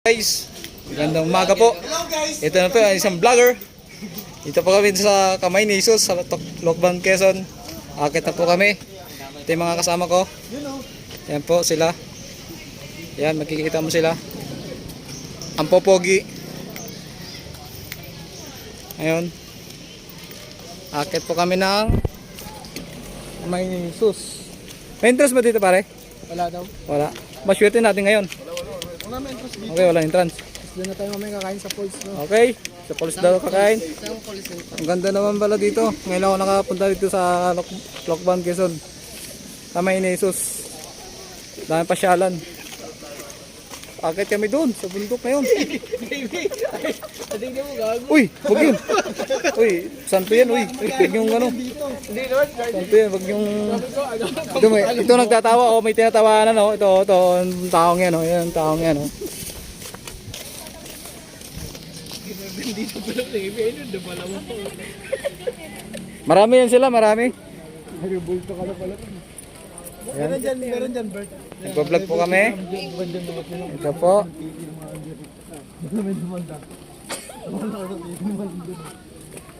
Guys, magandang umaga po. Ito na po isang vlogger. Dito po kami sa Kamay ni Jesus sa Lokban, Quezon. Akit na po kami. Ito yung mga kasama ko. Yan po sila. Yan, makikita mo sila. Ang popogi. Ngayon, akit po kami ng Kamay ni Jesus. May interest ba dito pare? Wala daw. Wala. Maswerte natin ngayon. Wala may entrance dito. Okay, wala entrance. Doon na tayo mamaya kakain sa falls. No? Okay, sa Polis daw kakain. Saan falls nito? Ang ganda naman pala dito. Ngayon ako nakapunta dito sa Lokban, Quezon. Kamay ni Jesus. Dami pasyalan. Akit kami doon sa bundok na yun. Tingnan mo gago. Uy, wag yun. Uy, santo yan. Uy, wag yung ano. Hindi naman. Santo yan, wag yung... Ito nagtatawa. Oh, may tinatawanan. Oh. Ito, ang taong yan. Oh. Yan, ang taong yan. Oh. Dito pala TV. Ayun, pala mo. Marami yan sila, marami. Ay, bulto ka na pala. Meron dyan, Bert. Nagpa-vlog po kami. Ito po.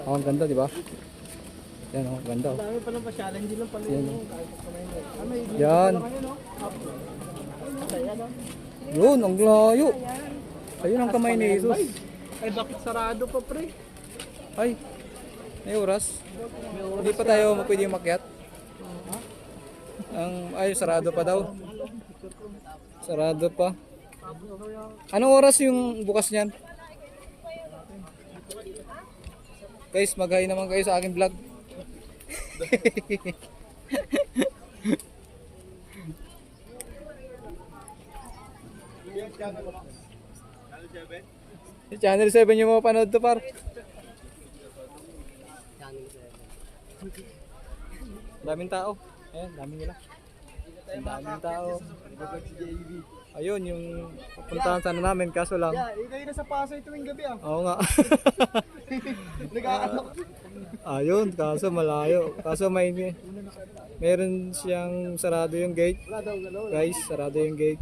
Oh, ang ganda, di ba? Yan, oh, ganda. Oh. Dami palang pasyalan. Hindi lang pala yung... Yan. Yun, ang layo. Ayun ang kamay ni Jesus. Ay, bakit sarado pa, pre? Ay, may oras. Hindi pa tayo pwede makyat. Ay, sarado pa daw. Sarado pa. Anong oras yung bukas niyan? Guys, mag-hi naman kayo sa aking vlog. Channel 7 yung mga panood to par. Daming tao. Ayan, dami nila. Daming tao. Ayun, yung pupuntahan sana namin kaso lang. Ikaw na sa Pasay tuwing gabi ah. Oo nga. Nag-aanak. Ayun, kaso malayo. Kaso meron siyang sarado yung gate. Wala daw, galaw. Guys, sarado yung gate.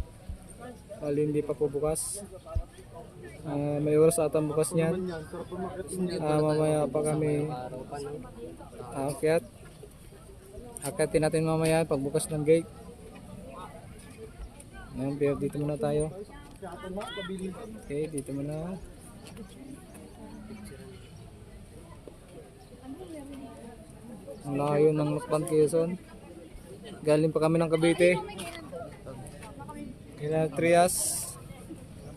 Bali hindi pa po bukas. May oras ata bukas niyan. Mamaya pa kami aakyat. Akyatin natin mamaya pagbukas ng gate. Ngayon, pero dito muna tayo. Okay, dito muna. Ang layo ng Lokban, Quezon. Galing pa kami ng Cavite. Kila Trias.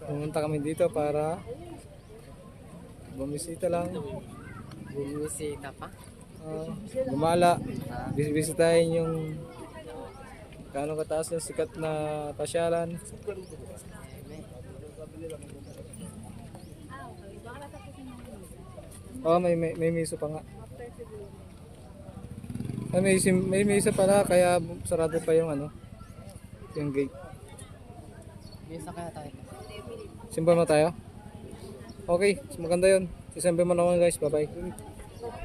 Pumunta kami dito para bumisita lang. Bumisita pa? Gumala. Bisitahin yung gaano kataas yung sikat na pasyalan. Oh, may miso pa nga. May miso pala kaya sarado pa yung yung gate. Misa kaya tayo. Simba mo tayo? Okay, maganda yun. Isambi mo naman guys. Bye bye.